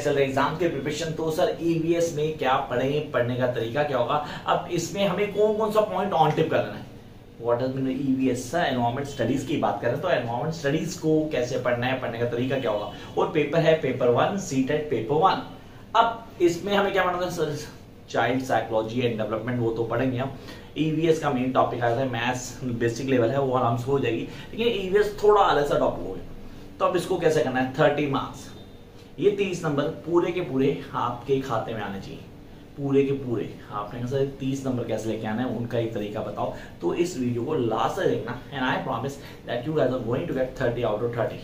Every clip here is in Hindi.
चल रहा है एग्जाम के प्रिपरेशन, तो सर ईवीएस में क्या पढ़ेंगे, पढ़ने का तरीका क्या होगा। अब इसमें हमें कौन कौन सा पॉइंट ऑन टिप करना है। What is mean EVS, sir environment studies की बात करें तो एनवायरमेंट स्टडीज को कैसे पढ़ना है, पढ़ने का तरीका क्या होगा। और पेपर है पेपर 1 सीटेट पेपर 1। अब इसमें हमें क्या पढ़ना है sir, child psychology and development, वो तो पढ़ेंगे हम। ईवीएस का मेन टॉपिक आता है मैथ्स, बेसिक लेवल है वो आराम से हो जाएगी, लेकिन ईवीएस थोड़ा अलग सा टॉपिक हो गया। तो अब इसको कैसे करना है, 30 मार्क्स, ये 30 नंबर पूरे के पूरे आपके खाते में आने चाहिए, पूरे के पूरे। आपने कहा सर 30 नंबर कैसे लेके आना है, उनका एक तरीका बताओ। तो इस वीडियो को लास्ट तक देखना and I promise that you guys are going to get 30 out of 30।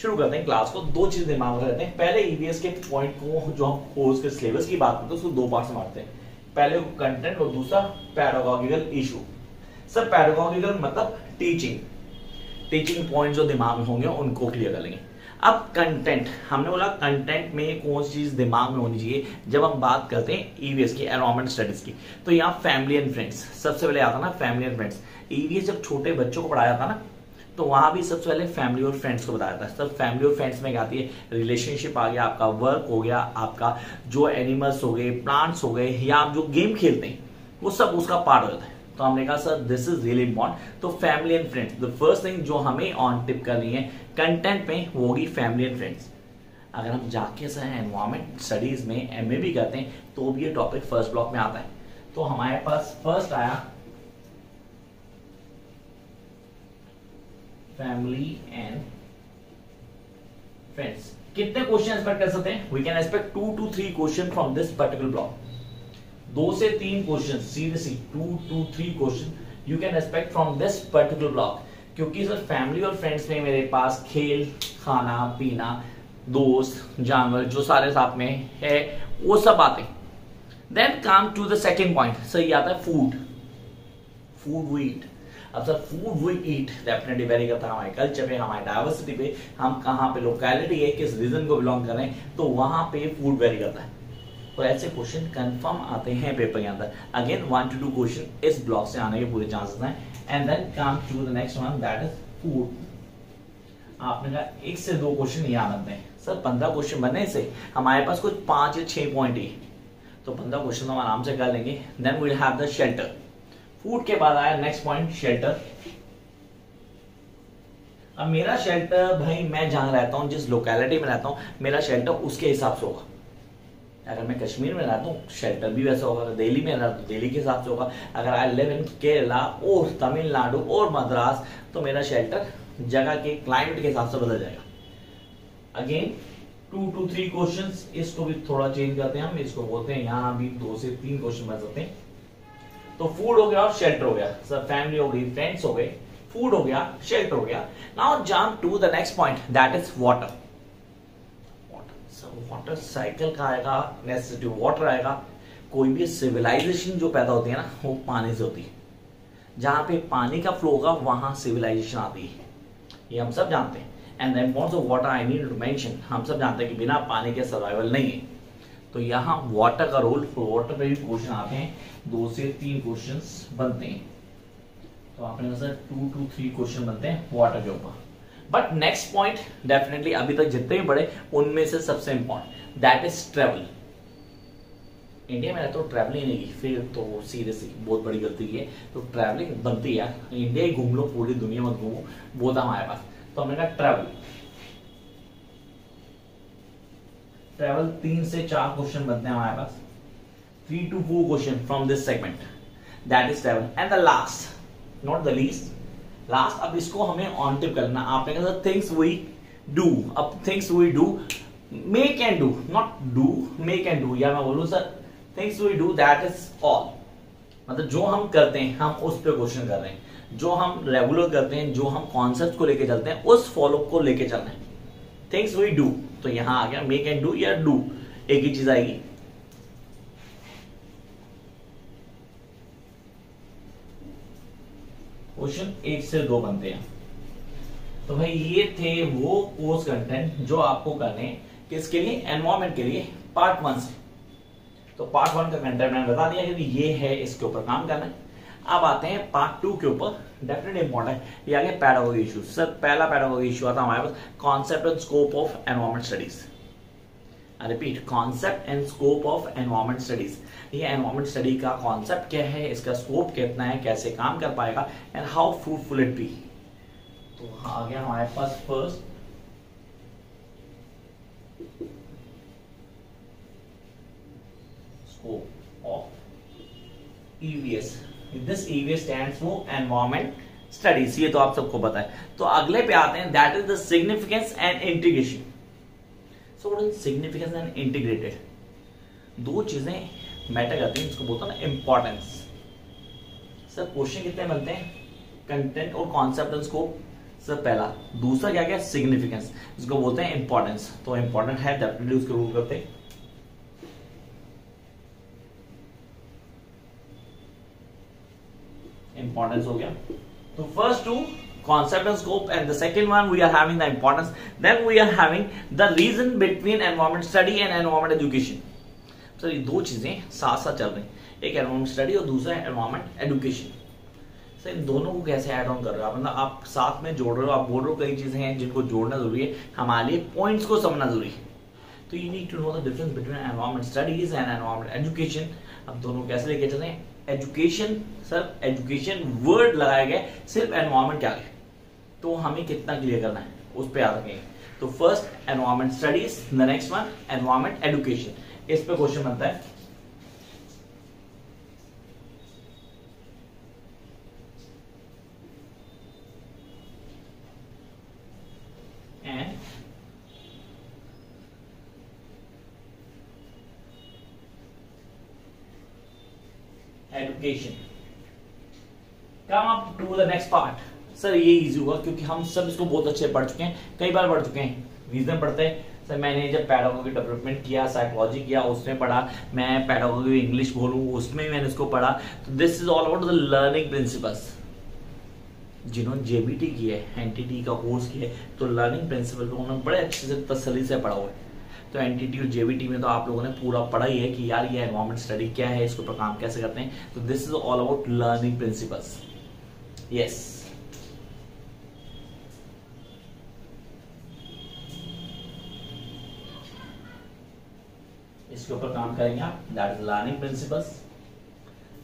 शुरू करते हैं क्लास को। दो चीजें दिमाग में रखते हैं, पहले ईवीएस के पॉइंट को जो हम कोर्स के सिलेबस की बात करते हैं उसको दो पार्ट में बांटते हैं, पहले कंटेंट और दूसरा पैडागॉजिकल इशू। सर पैडागॉजिकल मतलब टीचिंग पॉइंट जो दिमाग में होंगे उनको क्लियर कर लेंगे। अब कंटेंट, हमने बोला कंटेंट में कौन सी चीज दिमाग में होनी चाहिए जब हम बात करते हैं ईवीएस की एनवायरमेंट स्टडीज की। तो यहाँ फैमिली एंड फ्रेंड्स सबसे पहले आता ना, फैमिली एंड फ्रेंड्स। ईवीएस जब छोटे बच्चों को पढ़ाया था ना, तो वहां भी सबसे पहले फैमिली और फ्रेंड्स को बताया था। सब फैमिली और फ्रेंड्स में क्या आती है, रिलेशनशिप आ गया, आपका वर्क हो गया, आपका जो एनिमल्स हो गए, प्लांट्स हो गए, या आप जो गेम खेलते हैं वो सब उसका पार्ट हो जाता है। तो हमने कहा sir this is really important. तो family and friends, the first thing जो हमें ऑन टिप करनी है कंटेंट में वो होगी फैमिली एंड फ्रेंड्स। अगर हम जाके सर एनवायरमेंट स्टडीज में एमए भी करते हैं तो भी ये टॉपिक फर्स्ट ब्लॉक में आता है। तो हमारे पास फर्स्ट आया फैमिली एंड फ्रेंड्स। कितने क्वेश्चन एक्सपेक्ट कर सकते हैं, we can expect 2 to 3 question from this particular block. 2 से 3 question, seriously 2 to 3 question you can expect from this particular block. क्योंकि सर फैमिली और फ्रेंड्स में मेरे पास खेल, खाना पीना, दोस्त, जानवर जो सारे साथ में है वो सब आते हैं। Then come to the second point, sir ये आता है फूड वी ईट। अब sir food we eat definitely vary करता है हमारे कल्चर पे, हमारे डाइवर्सिटी पे, हम कहाँ पे लोकेलिटी है, किस रीजन को बिलोंग कर रहे हैं, तो वहां पे फूड वेरी करता है। तो ऐसे क्वेश्चन कंफर्म आते हैं पेपर के अंदर। अगेन 1 to 2 क्वेश्चन इस ब्लॉक से आने के पूरे चांसेस हैं। And then come to the next one that is food. आपने कहा 1 से 2 क्वेश्चन यहाँ बनते हैं सर, 15 क्वेश्चन बनने से हमारे पास कुछ 5 या 6 पॉइंट ही, तो 15 क्वेश्चन हम आराम से कर लेंगे। Then we will have the shelter. Food के बाद आया नेक्स्ट पॉइंट शेल्टर। अब मेरा शेल्टर भाई मैं जहां रहता हूं, जिस लोकेलिटी में रहता हूं, मेरा शेल्टर उसके हिसाब से होगा। अगर मैं कश्मीर में रहता हूँ शेल्टर भी वैसा होगा, अगर दिल्ली में रहता हूँ दिल्ली के हिसाब से होगा, अगर आई लिव इन केरला और तमिलनाडु और मद्रास तो मेरा शेल्टर जगह के क्लाइमेट के हिसाब से बदल जाएगा। अगेन 2 to 3 क्वेश्चंस, इसको भी थोड़ा चेंज करते हैं हम, इसको बोलते हैं यहाँ भी 2 से 3 क्वेश्चन बन सकते हैं। तो फूड हो गया और शेल्टर हो गया, सब फैमिली हो गई, फ्रेंड्स हो गए, फूड हो गया, शेल्टर हो गया। Now jump to the next point that is water. Water cycle का आएगा, नेसेसिटी वाटर आएगा। कोई भी सिविलाइजेशन जो पैदा होती है ना वो पानी से होती है, जहां पे पानी का फ्लो होगा वहां सिविलाइजेशन आती है, ये हम सब जानते हैं। And the importance of water I need to mention, हम सब जानते हैं कि बिना पानी के सर्वाइवल नहीं है। तो यहाँ वाटर का रोल, वाटर पे भी क्वेश्चन आते हैं, 2 से 3 क्वेश्चंस बनते हैं। तो आपने सर 2 to 3 क्वेश्चन बनते हैं वाटर के ऊपर। बट नेक्स्ट पॉइंट डेफिनेटली अभी तक जितने भी बड़े उनमें से सबसे important that is travel. India में तो ट्रैवलिंग नहीं की फिर तो सीरियसली बहुत बड़ी गलती की है। तो ट्रैवलिंग बनती है, इंडिया ही घूम लो, पूरी दुनिया मत घूमो, वो था हमारे पास। तो हमने कहा ट्रैवल 3 से 4 क्वेश्चन बनते हैं हमारे पास, 3 to 4 question from this segment that is travel. And the last not the least, last अब इसको हमें ऑन टिप करना। आपने कहा थिंग्स वी डू। अब things we do make and do, not do make and do, या मैं बोलूं sir things we do that is all, मतलब जो हम करते हैं हम उस पर क्वेश्चन कर रहे हैं, जो हम रेगुलर करते हैं, जो हम कॉन्सेप्ट को लेके चलते हैं उस फॉलो को लेके चलना है। थिंग्स वी डू, तो यहां आ गया मेक एंड डू या डू, एक ही चीज आएगी। क्वेश्चन 1 से 2 बनते हैं। तो भाई ये थे वो कोर्स कंटेंट जो आपको करने हैं, किसके लिए, एनवायरमेंट के लिए, पार्ट 1 से। तो पार्ट 1 का कंटेंट मैंने बता दिया कि ये है, इसके ऊपर काम करना है। अब आते हैं पार्ट 2 के ऊपर, डेफिनेटली इंपॉर्टेंट है। ये आगे पैडागोजी इशू। सर पहला पैडागोजी इशू आता है हमारे पास concept and scope of environment studies. Repeat, concept and scope of environment studies. ये एनवायरमेंट स्टडी का कॉन्सेप्ट क्या है, इसका स्कोप कितना है, कैसे काम कर पाएगा, and how fruitful it be. तो आ गया हमारे पास first scope of EVS. This EVS stands for environment studies, ये तो आप सबको पता है। तो अगले पे आते हैं, that is the significance and integration. So what is significance and integrated? दो चीजें मैटर करती हैं, इसको बोलता है ना इंपॉर्टेंस। सर क्वेश्चन कितने बनते हैं, कंटेंट और कॉन्सेप्ट एंड स्कोप, सर पहला। दूसरा क्या क्या, सिग्निफिकेंस, इसको बोलते हैं इंपॉर्टेंस। तो इंपॉर्टेंट है डेफिनेटली उसको रूल करते हैं। इंपॉर्टेंस हो गया। तो first to concept and scope, and the second one we are having the importance, then we are having the reason between environment study and environment education। Sir ये दो चीजें साथ साथ चल रही हैं, एक environment study और दूसरा environment education। सर इन दोनों को कैसे ऐड ऑन कर रहे हो आप, मतलब आप साथ में जोड़ रहे हो, आप बोल रहे हो कई चीजें हैं जिनको जोड़ना जरूरी है, हमारे लिए पॉइंट्स को समझना जरूरी है। तो you need to know the difference between environment studies and environment education. अब दोनों कैसे लेके चले, एजुकेशन, सर एजुकेशन वर्ड लगाया गया सिर्फ एनवायरमेंट के आगे, तो हमें कितना क्लियर करना है उस पे याद रखेंगे। तो first environment studies, the next one environment education. इस पे क्वेश्चन बनता है, and education. Come up to the next part. Sir ये इजी होगा क्योंकि हम सब इसको बहुत अच्छे पढ़ चुके हैं, कई बार पढ़ चुके हैं। रीजन पढ़ते हैं, सर मैंने जब पैडागोगी डेवलपमेंट किया, साइकोलॉजी किया, उसमें पढ़ा, मैं पैडागोगी इंग्लिश बोलूँ उसमें मैंने इसको पढ़ा। तो this is all about the learning principles. जिन्होंने जेबीटी किया है, एनटीटी का कोर्स किया है, तो लर्निंग प्रिंसिपल को उन्होंने बड़े अच्छे से तसल्ली से पढ़ा हुआ है। तो एनटीटी और जेबीटी में तो आप लोगों ने पूरा पढ़ा ही है कि यार ये एनवायरमेंट स्टडी क्या है, इसके ऊपर काम कैसे करते हैं। तो this is all about learning principles. Yes, इसके ऊपर काम करेंगे आप, that is learning principles.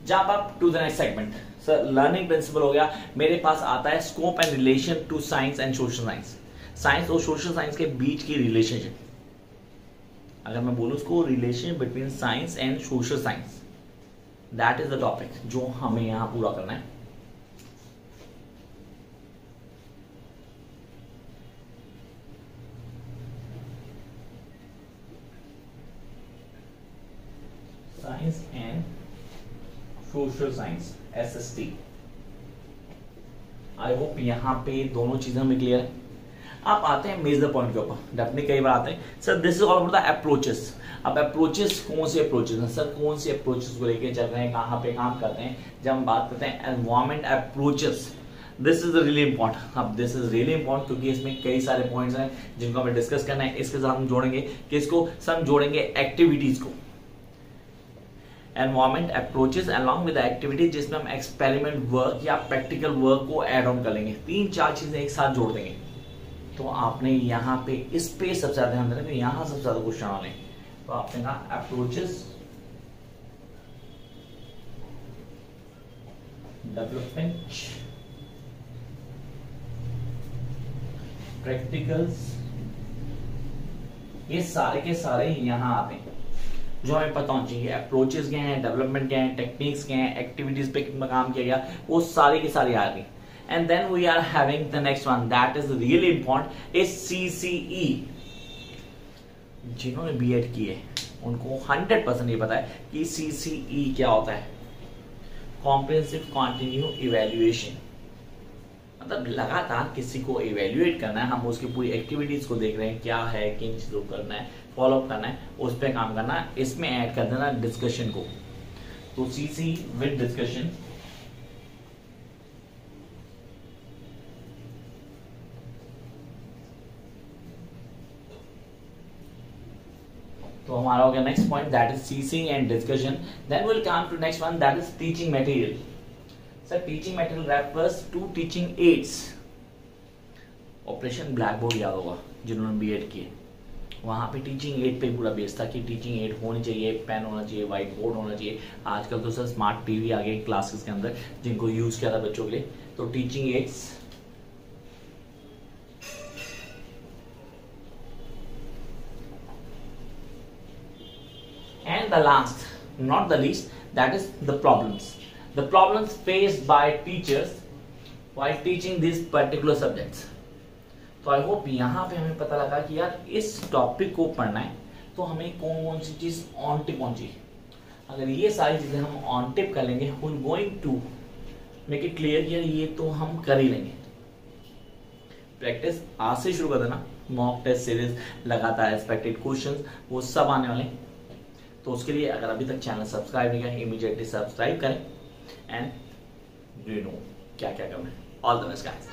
Jump up to the next segment. Sir learning principle हो गया, मेरे पास आता है scope and relation to science and social science. Science और सोशल साइंस के बीच की रिलेशनशिप, अगर मैं बोलूं उसको relation between science and social science, that is the topic जो हमें यहां पूरा करना है। Science and social science, SST। I hope यहां पे दोनों चीजें हमें क्लियर है। आप आते हैं मेजर पॉइंट के ऊपर, डेफिनेटली कई बार आते हैं, sir this is all about the approaches. अब अप्रोचेस कौन से अप्रोचेस हैं, सर कौन से अप्रोचेस को लेके चल रहे हैं, कहां पे काम करते हैं। जब हम बात करते हैं environment approaches, this is really important. अब दिस इज रियली इंपॉर्टेंट क्योंकि इसमें कई सारे पॉइंट्स हैं जिनको हमें डिस्कस करना है। इसके साथ हम जोड़ेंगे किसको, सर हम जोड़ेंगे एक्टिविटीज को। Environment approaches along with activity, जिसमें हम एक्सपेरिमेंट वर्क या प्रैक्टिकल वर्क को ऐड ऑन कर लेंगे। 3-4 चीजें एक साथ जोड़ देंगे। तो आपने यहाँ पे इस पे सबसे ज्यादा ध्यान देना, यहाँ सबसे ज्यादा क्वेश्चन आने। तो आपने कहा अप्रोचेस, डेवलपमेंट, प्रैक्टिकल्स, ये सारे के सारे यहां आते हैं जो हमें पता होना चाहिए। अप्रोचेस क्या हैं, डेवलपमेंट क्या है, टेक्निक्स क्या है, एक्टिविटीज पे कितना काम किया गया, वो सारी की सारी आ गई। And then we are having the next one that is really important is CCE। जिन्होंने बीएड की है उनको 100% ये पता है कि CCE क्या होता है, कॉम्प्रिहेंसिव कंटिन्यू इवैल्यूएशन। मतलब लगातार किसी को इवैल्यूएट करना है, हम उसकी पूरी एक्टिविटीज को देख रहे हैं, क्या है, किन चीजों को करना है, फॉलो अप करना है, उस पर काम करना है। इसमें ऐड कर देना डिस्कशन को। तो CC विद डिस्कशन, तो हमारा हो गया next point, that is teaching and discussion. Then will come to next one, that is teaching material. Sir teaching material refers to teaching aids. Operation black board याद होगा जिन्होंने बीएड किए, वहाँ पे टीचिंग एड पे पूरा बेस था कि टीचिंग एड होनी चाहिए, पेन होना चाहिए, व्हाइट बोर्ड होना चाहिए। आजकल तो सर स्मार्ट टीवी आ गए क्लासेस के अंदर जिनको यूज किया था बच्चों के लिए। तो teaching ads and the last not the least, that is the problems faced by teachers while teaching these particular subjects। तो आई होप यहाँ पे हमें पता लगा कि यार इस टॉपिक को पढ़ना है तो हमें कौन कौन सी चीज ऑन टिप होनी चाहिए। अगर ये सारी चीजें हम ऑन टिप कर लेंगे, we are going to make it clear कि यार ये तो हम कर ही लेंगे। प्रैक्टिस आज से शुरू कर देना, मॉक टेस्ट सीरीज लगातार, एक्सपेक्टेड क्वेश्चंस वो सब आने वाले। तो उसके लिए अगर अभी तक चैनल सब्सक्राइब नहीं किया, इमीडिएटली सब्सक्राइब करें एंड यू नो क्या क्या करना है। All the best guys.